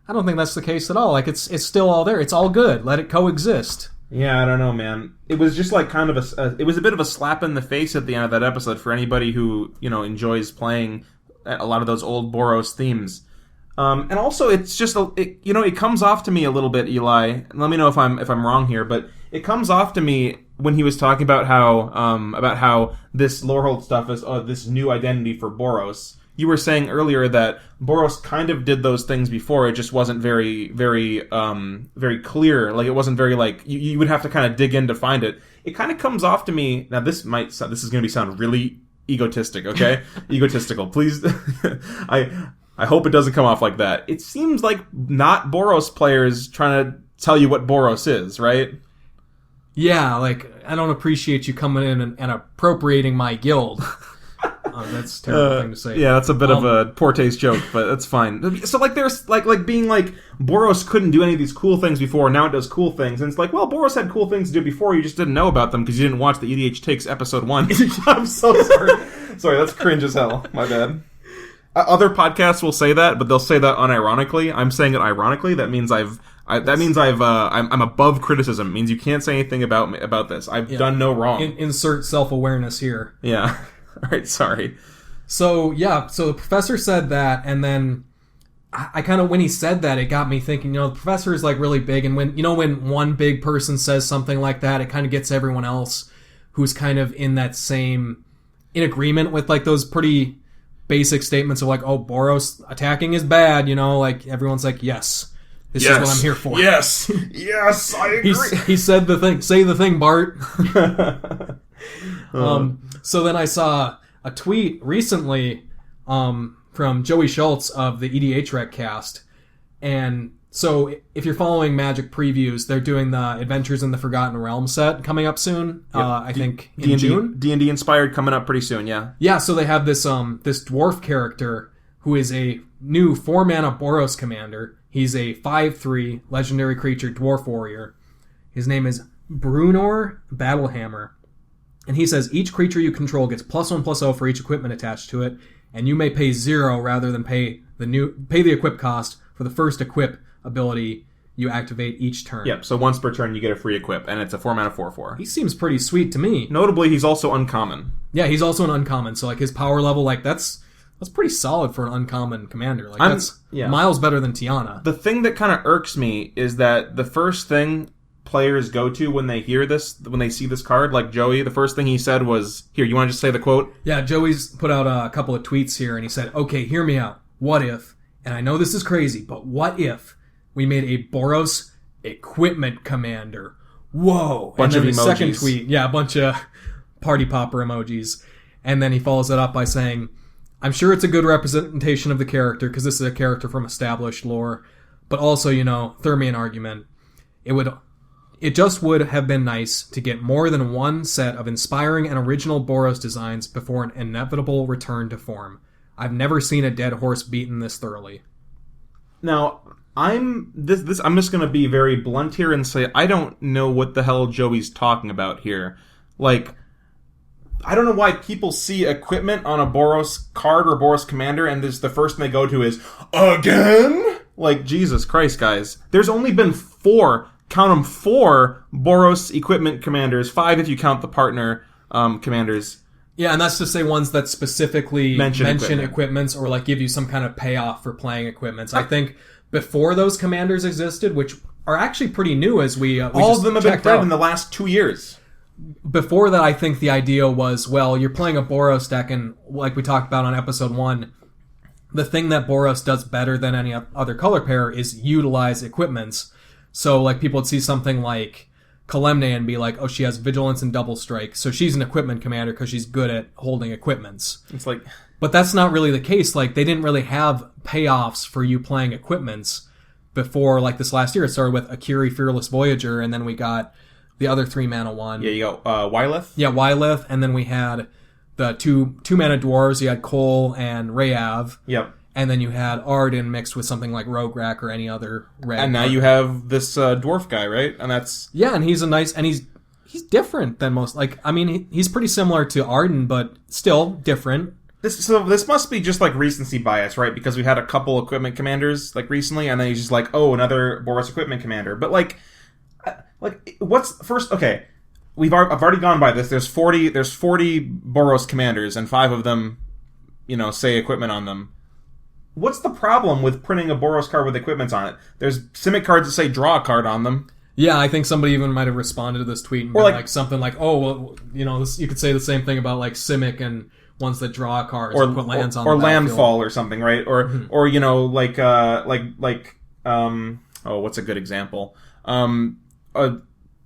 that's the case at all. Like it's still all there. It's all good. Let it coexist. Yeah, I don't know, man. It was just like kind of it was a bit of a slap in the face at the end of that episode for anybody who, you know, enjoys playing a lot of those old Boros themes. And also, it's just it comes off to me a little bit, Eli. Let me know if I'm wrong here, but it comes off to me when he was talking about how this Lorehold stuff is this new identity for Boros. You were saying earlier that Boros kind of did those things before. It just wasn't very very clear. Like it wasn't very like you would have to kind of dig in to find it. It kind of comes off to me. Now this is going to sound really egotistic, okay? Egotistical. Please, I hope it doesn't come off like that. It seems like not Boros players trying to tell you what Boros is, right? Yeah, like, I don't appreciate you coming in and appropriating my guild. That's a terrible thing to say. Yeah, that's a bit of a poor taste joke, but that's fine. So, like, there's, like being like, Boros couldn't do any of these cool things before, now it does cool things. And it's like, well, Boros had cool things to do before, you just didn't know about them because you didn't watch the EDH Takes episode 1. I'm so sorry. Sorry, that's cringe as hell. My bad. Other podcasts will say that, but they'll say that unironically. I'm saying it ironically. That means I'm above criticism. It means you can't say anything about this. I've done no wrong. Insert self-awareness here. Yeah. All right. Sorry. So the professor said that, and then I kind of, when he said that, it got me thinking. You know, the professor is like really big, and when one big person says something like that, it kind of gets everyone else who's kind of in agreement with like those pretty basic statements of like, oh, Boros attacking is bad, you know, like everyone's like, yes, this is what I'm here for. Yes, yes, I agree. He said the thing, say the thing, Bart. So then I saw a tweet recently from Joey Schultz of the EDH Rec cast, and so if you're following Magic previews, they're doing the Adventures in the Forgotten Realm set coming up soon. Yep. I think in June. D&D inspired coming up pretty soon. Yeah. Yeah. So they have this this dwarf character who is a new 4-mana Boros commander. He's a 5/3 legendary creature dwarf warrior. His name is Brunor Battlehammer, and he says each creature you control gets +1/+0 for each equipment attached to it, and you may pay 0 rather than pay the equip cost for the first equip ability you activate each turn. Yep, so once per turn you get a free equip, and it's a 4-mana 4/4. He seems pretty sweet to me. Notably, he's also uncommon. Yeah, he's also an uncommon, so like his power level, like that's pretty solid for an uncommon commander. Like that's miles better than Tiana. The thing that kind of irks me is that the first thing players go to when they hear this, when they see this card, like Joey, the first thing he said was, here, you want to just say the quote? Yeah, Joey's put out a couple of tweets here, and he said, okay, hear me out. What if, and I know this is crazy, but what if we made a Boros equipment commander? Whoa. Bunch of emojis. Second tweet, a bunch of party popper emojis. And then he follows it up by saying, I'm sure it's a good representation of the character, because this is a character from established lore, but also, you know, Thermian argument. It just would have been nice to get more than one set of inspiring and original Boros designs before an inevitable return to form. I've never seen a dead horse beaten this thoroughly. Now, I'm just going to be very blunt here and say I don't know what the hell Joey's talking about here. Like, I don't know why people see equipment on a Boros card or Boros commander and the first thing they go to is, again? Like, Jesus Christ, guys. There's only been 4, count them, 4 Boros equipment commanders, 5 if you count the partner commanders. Yeah, and that's to say ones that specifically mention equipments or like give you some kind of payoff for playing equipments. I think before those commanders existed, which are actually pretty new as we all of them have been played in the last 2 years. Before that, I think the idea was, well, you're playing a Boros deck, and like we talked about on episode 1, the thing that Boros does better than any other color pair is utilize equipments. So, like, people would see something like Kalemne and be like, oh, she has Vigilance and Double Strike, so she's an equipment commander because she's good at holding equipments. It's like... But that's not really the case. Like, they didn't really have payoffs for you playing equipments before, like, this last year. It started with Akiri, Fearless Voyager, and then we got the other 3-mana one. Yeah, you got Wylith? Yeah, Wylith, and then we had the two-mana dwarves. You had Cole and Rayav. Yep. And then you had Arden mixed with something like Rograk or any other red. And now you have this dwarf guy, right? And that's... Yeah, and he's a nice... And he's different than most... Like, I mean, he's pretty similar to Arden, but still different. This must be just like recency bias, right? Because we had a couple equipment commanders like recently, and then he's just like, oh, another Boros equipment commander. But like what's first? Okay, I've already gone by this. There's 40 Boros commanders, and 5 of them, say equipment on them. What's the problem with printing a Boros card with equipments on it? There's Simic cards that say draw a card on them. Yeah, I think somebody even might have responded to this tweet and been like something like, oh, well, you could say the same thing about like Simic and ones that draw cards or put lands on or the landfall or something, right? Or what's a good example?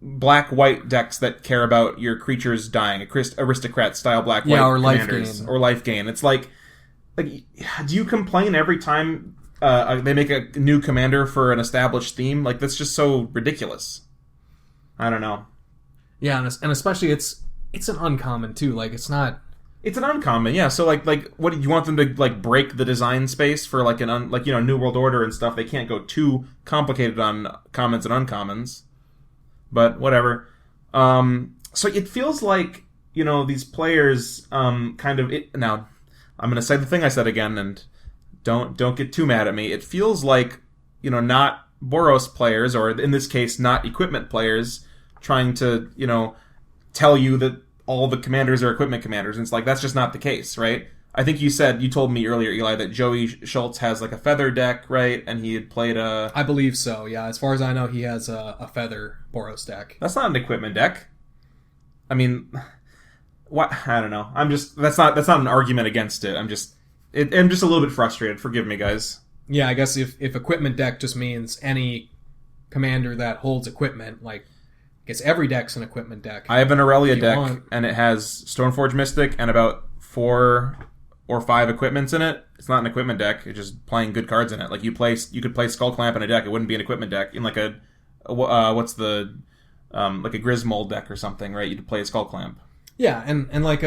Black-white decks that care about your creatures dying, aristocrat style black-white or commanders, life gain. Or life gain. It's like, do you complain every time they make a new commander for an established theme? Like, that's just so ridiculous. I don't know. Yeah, and especially it's an uncommon too. Like, it's not. It's an uncommon, yeah. So like what do you want them to like break the design space for like New World Order and stuff? They can't go too complicated on commons and uncommons. But whatever. So it feels like these players now I'm going to say the thing I said again, and don't get too mad at me. It feels like not Boros players, or in this case not equipment players, trying to tell you that all the commanders are equipment commanders, and it's like, that's just not the case, right? I think you told me earlier, Eli, that Joey Schultz has like a feather deck, right? And he had played a... I believe so, yeah. As far as I know, he has a feather Boros deck. That's not an equipment deck. I mean, what? I don't know. That's not an argument against it. I'm just a little bit frustrated. Forgive me, guys. Yeah, I guess if equipment deck just means any commander that holds equipment, like, I guess every deck's an equipment deck. I have an Aurelia deck, and it has Stoneforge Mystic and about 4 or 5 equipments in it. It's not an equipment deck. It's just playing good cards in it. Like, you could play Skull Clamp in a deck. It wouldn't be an equipment deck. In like a like a Grismold deck or something, right? You'd play a Skull Clamp. Yeah, and like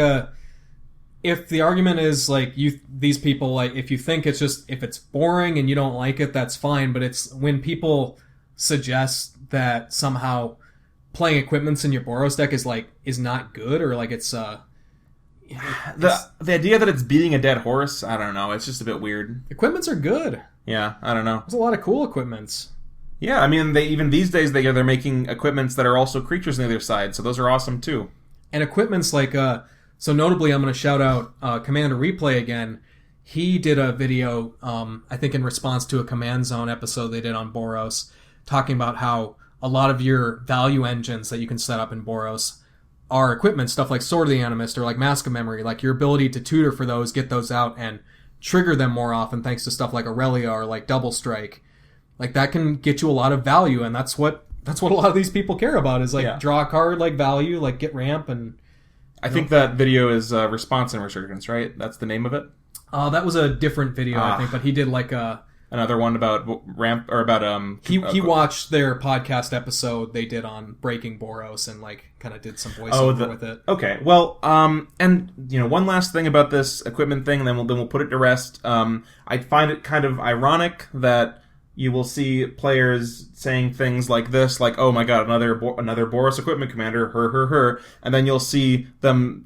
if the argument is like these people, like, if you think it's just, if it's boring and you don't like it, that's fine. But it's when people suggest that somehow playing equipments in your Boros deck is not good, or like it's the idea that it's beating a dead horse, I don't know. It's just a bit weird. Equipments are good. Yeah, I don't know. There's a lot of cool equipments. Yeah, I mean, even these days they're making equipments that are also creatures on the other side, so those are awesome too. And equipments like so notably, I'm going to shout out Commander Replay again. He did a video, I think in response to a Command Zone episode they did on Boros, talking about how a lot of your value engines that you can set up in Boros are equipment, stuff like Sword of the Animist or like Mask of Memory. Like, your ability to tutor for those, get those out, and trigger them more often thanks to stuff like Aurelia or like Double Strike. Like, that can get you a lot of value, and that's what a lot of these people care about, is like draw a card, like value, like get ramp. And I think that video is Response and Resurgence, right? That's the name of it? That was a different video, I think, but he did like another one about ramp, or about he watched their podcast episode they did on breaking Boros and like kind of did some voiceover with it. Okay, well, and one last thing about this equipment thing, and then we'll put it to rest. I find it kind of ironic that you will see players saying things like this, like, "Oh my god, another Boros equipment commander, her," and then you'll see them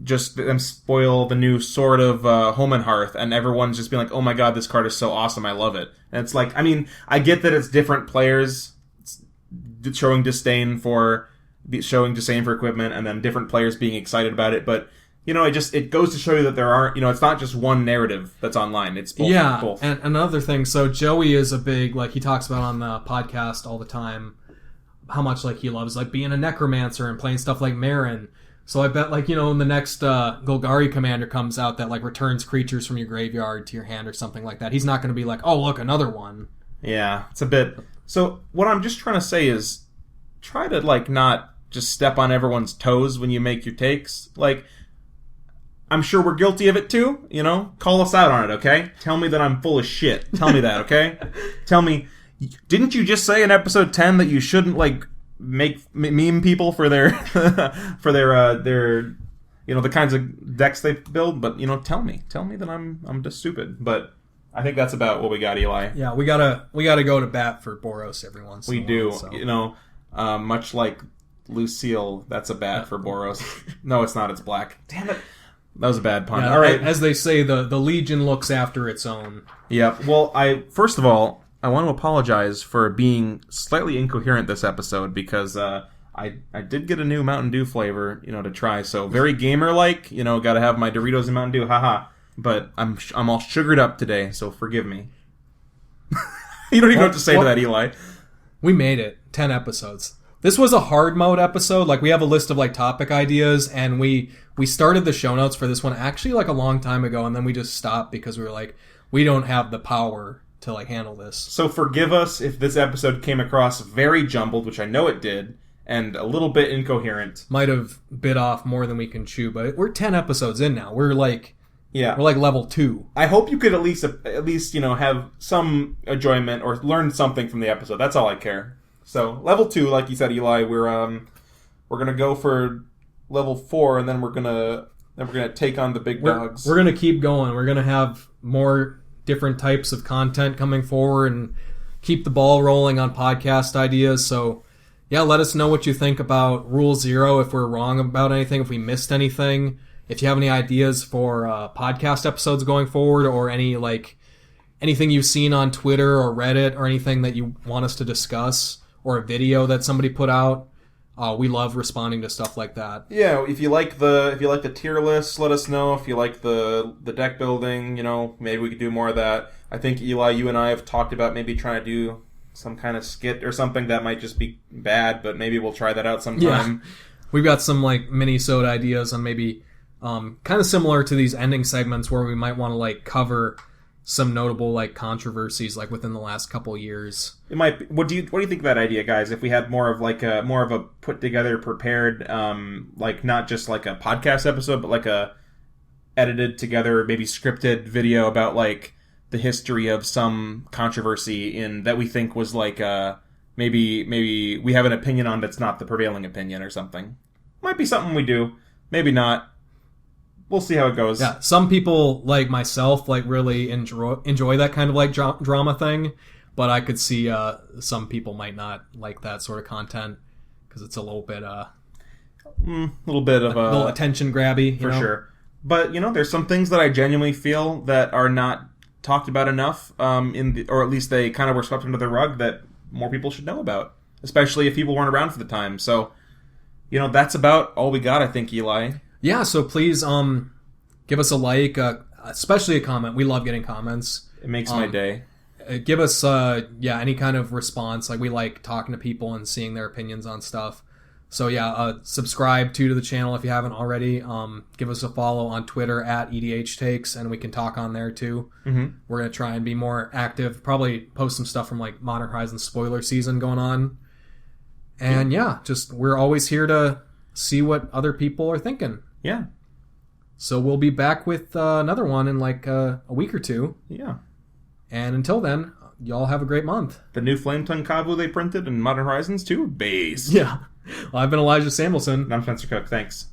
spoil the new Sword of Home and Hearth, and everyone's just being like, "Oh my god, this card is so awesome, I love it." And it's like, I mean, I get that it's different players showing disdain for equipment, and then different players being excited about it, but it goes to show you that there aren't, it's not just one narrative that's online. It's both. Yeah, both. And another thing, so Joey is a big, like, he talks about on the podcast all the time how much, like, he loves, like, being a necromancer and playing stuff like Marin. So I bet, like, when the next Golgari commander comes out that, like, returns creatures from your graveyard to your hand or something like that, he's not going to be like, oh, look, another one. Yeah, it's a bit So what I'm just trying to say is, try to like not just step on everyone's toes when you make your takes. Like, I'm sure we're guilty of it too, you know? Call us out on it, okay? Tell me that I'm full of shit. Tell me that, okay? Tell me, didn't you just say in episode 10 that you shouldn't, like, make meme people for their, you know, the kinds of decks they build? But, you know, tell me that I'm just stupid. But I think that's about what we got, Eli. Yeah, we gotta go to bat for Boros every once in a while. We do, so. you know, much like Lucille, that's a bat for Boros. No, it's not, it's black. Damn it. That was a bad pun. Yeah, all right. As they say, the Legion looks after its own. Yeah. Well, first of all, I want to apologize for being slightly incoherent this episode because I did get a new Mountain Dew flavor, you know, to try. So very gamer-like, you know, got to have my Doritos and Mountain Dew, haha. But I'm all sugared up today, so forgive me. You don't even know what to say to that, Eli. We made it. 10 episodes. This was a hard mode episode. Like, we have a list of, like, topic ideas, and we started the show notes for this one actually, like, a long time ago, and then we just stopped because we were like, we don't have the power to, like, handle this. So forgive us if this episode came across very jumbled, which I know it did, and a little bit incoherent. Might have bit off more than we can chew, but we're 10 episodes in now. We're like... Yeah, we're like level 2. I hope you could at least you know, have some enjoyment or learn something from the episode. That's all I care. So level 2, like you said, Eli, we're gonna go for level 4, and then we're gonna take on the big dogs. We're gonna keep going. We're gonna have more different types of content coming forward and keep the ball rolling on podcast ideas. So yeah, let us know what you think about Rule 0. If we're wrong about anything, if we missed anything. If you have any ideas for podcast episodes going forward, or anything you've seen on Twitter or Reddit, or anything that you want us to discuss, or a video that somebody put out, we love responding to stuff like that. Yeah, if you like the tier list, let us know. If you like the deck building, you know, maybe we could do more of that. I think Eli, you and I have talked about maybe trying to do some kind of skit or something that might just be bad, but maybe we'll try that out sometime. Yeah. We've got some like mini-sode ideas on maybe. Kind of similar to these ending segments where we might want to like cover some notable like controversies like within the last couple years. It might be, what do you think of that idea, guys? If we had more of a put together, prepared, like not just like a podcast episode, but like a edited together, maybe scripted video about like the history of some controversy in that we think was like maybe we have an opinion on that's not the prevailing opinion or something. Might be something we do, maybe not. We'll see how it goes. Yeah, some people, like myself, like really enjoy that kind of like drama thing, but I could see some people might not like that sort of content because it's a little bit a little attention grabby, for sure. But you know, there's some things that I genuinely feel that are not talked about enough, or at least they kind of were swept under the rug that more people should know about, especially if people weren't around for the time. So, you know, that's about all we got, I think, Eli. Yeah, so please give us a like, especially a comment. We love getting comments. It makes my day. Give us any kind of response. Like, we like talking to people and seeing their opinions on stuff. So yeah, subscribe to the channel if you haven't already. Give us a follow on Twitter at EDH Takes, and we can talk on there too. Mm-hmm. We're going to try and be more active. Probably post some stuff from like Modern Horizons spoiler season going on. And we're always here to see what other people are thinking. Yeah. So we'll be back with another one in like a week or two. Yeah. And until then, y'all have a great month. The new Flame Tongue Kavu they printed in Modern Horizons 2 base. Yeah. Well, I've been Elijah Samuelson. And I'm Spencer Cook. Thanks.